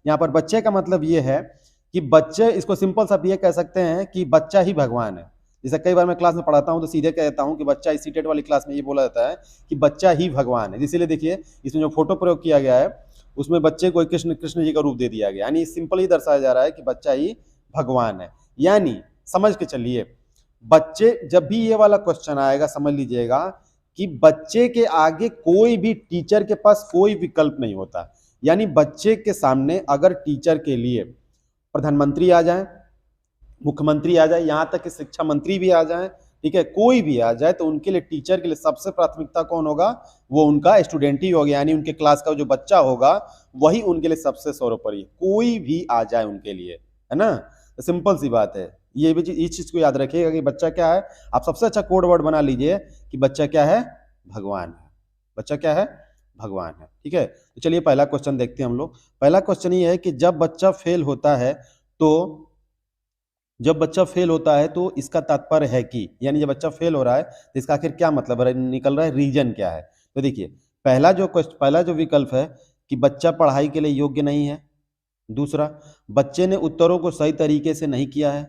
यहाँ पर बच्चे का मतलब ये है कि बच्चे, इसको सिंपल सा ये कह सकते हैं कि बच्चा ही भगवान है। जैसे कई बार मैं क्लास में पढ़ाता हूँ तो सीधे कहता हूँ कि बच्चा, इस सीटेट वाली क्लास में ये बोला जाता है कि बच्चा ही भगवान है। इसीलिए देखिए इसमें जो फोटो प्रयोग किया गया है उसमें बच्चे को कृष्ण कृष्ण जी का रूप दे दिया गया, यानी सिंपल ही दर्शाया जा रहा है कि बच्चा ही भगवान है। यानी समझ के चलिए, बच्चे, जब भी ये वाला क्वेश्चन आएगा समझ लीजिएगा कि बच्चे के आगे कोई भी टीचर के पास कोई विकल्प नहीं होता। यानी बच्चे के सामने अगर टीचर के लिए प्रधानमंत्री आ जाए, मुख्यमंत्री आ जाए, यहां तक कि शिक्षा मंत्री भी आ जाए, ठीक है, कोई भी आ जाए, तो उनके लिए, टीचर के लिए सबसे प्राथमिकता कौन होगा? वो उनका स्टूडेंट ही होगा, यानी उनके क्लास का जो बच्चा होगा वही उनके लिए सबसे सर्वोपरि, कोई भी आ जाए उनके लिए, है ना। तो सिंपल सी बात है, ये भी इस चीज को याद रखिएगा कि बच्चा क्या है। आप सबसे अच्छा कोड वर्ड बना लीजिए कि बच्चा क्या है? भगवान है। बच्चा क्या है? भगवान है। ठीक है, तो चलिए पहला क्वेश्चन देखते हैं हम लोग। पहला क्वेश्चन ये है कि जब बच्चा फेल होता है तो, जब बच्चा फेल होता है तो इसका तात्पर्य है कि, यानी जब बच्चा फेल हो रहा है तो इसका आखिर क्या मतलब निकल रहा है, रीजन क्या है। तो देखिए पहला जो विकल्प है कि बच्चा पढ़ाई के लिए योग्य नहीं है। दूसरा, बच्चे ने उत्तरों को सही तरीके से नहीं किया है।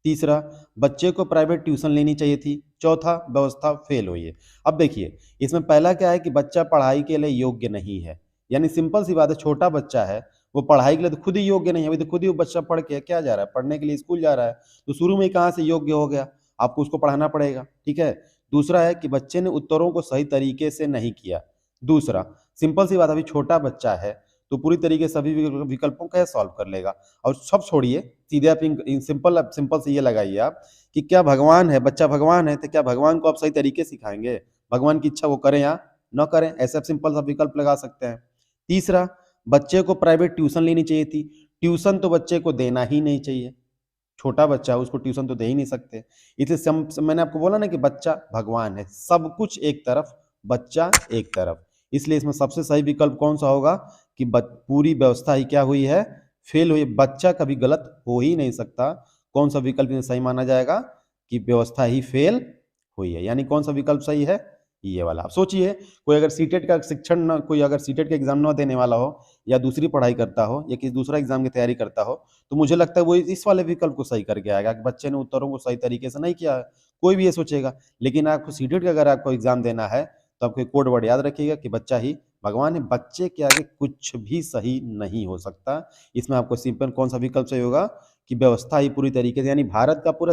तीसरा, बच्चे को प्राइवेट ट्यूशन लेनी चाहिए थी। चौथा, व्यवस्था फेल हुई है। अब देखिए इसमें पहला क्या है कि बच्चा पढ़ाई के लिए योग्य नहीं है, यानी सिंपल सी बात है, छोटा बच्चा है, वो पढ़ाई के लिए तो खुद ही योग्य नहीं है। अभी तो खुद ही वो बच्चा पढ़ के क्या जा रहा है, पढ़ने के लिए स्कूल जा रहा है, तो शुरू में ही कहाँ से योग्य हो गया? आपको उसको पढ़ाना पड़ेगा। ठीक है, दूसरा है कि बच्चे ने उत्तरों को सही तरीके से नहीं किया। दूसरा, सिंपल सी बात, अभी छोटा बच्चा है तो पूरी तरीके से सभी विकल्पों को सॉल्व कर लेगा। और सब छोड़िए, सीधे आप सिंपल सिंपल से ये लगाइए आप कि क्या भगवान है, बच्चा भगवान है, तो क्या भगवान को आप सही तरीके सिखाएंगे? भगवान की इच्छा वो करें या न करें, ऐसे आप सिंपल सा विकल्प लगा सकते हैं। तीसरा, बच्चे को प्राइवेट ट्यूशन लेनी चाहिए थी। ट्यूशन तो बच्चे को देना ही नहीं चाहिए, छोटा बच्चा है उसको ट्यूशन तो दे ही नहीं सकते। इसलिए मैंने आपको बोला ना कि बच्चा भगवान है, सब कुछ एक तरफ, बच्चा एक तरफ। इसलिए इसमें सबसे सही विकल्प कौन सा होगा कि पूरी व्यवस्था ही क्या हुई है? फेल हुई। बच्चा कभी गलत हो ही नहीं सकता। कौन सा विकल्प इसमें सही माना जाएगा कि व्यवस्था ही फेल हुई है, यानी कौन सा विकल्प सही है? ये वाला। आप सोचिए, कोई अगर सीटेट का शिक्षण न, कोई अगर सीटेट का एग्जाम न देने वाला हो या दूसरी पढ़ाई करता हो या किसी दूसरा एग्जाम की तैयारी करता हो, तो मुझे लगता है वो इस वाले विकल्प को सही करके आएगा कि बच्चे ने उत्तरों को सही तरीके से नहीं किया है, कोई भी ये सोचेगा। लेकिन आपको सीटेट का अगर आपको एग्जाम देना है तो आपको कोड वर्ड याद रखिएगा कि बच्चा ही भगवान है। बच्चे के आगे कुछ भी सही नहीं हो सकता। इसमें आपको सिंपल कौन सा विकल्प सही होगा कि व्यवस्था ही पूरी तरीके से, यानी भारत का पूरा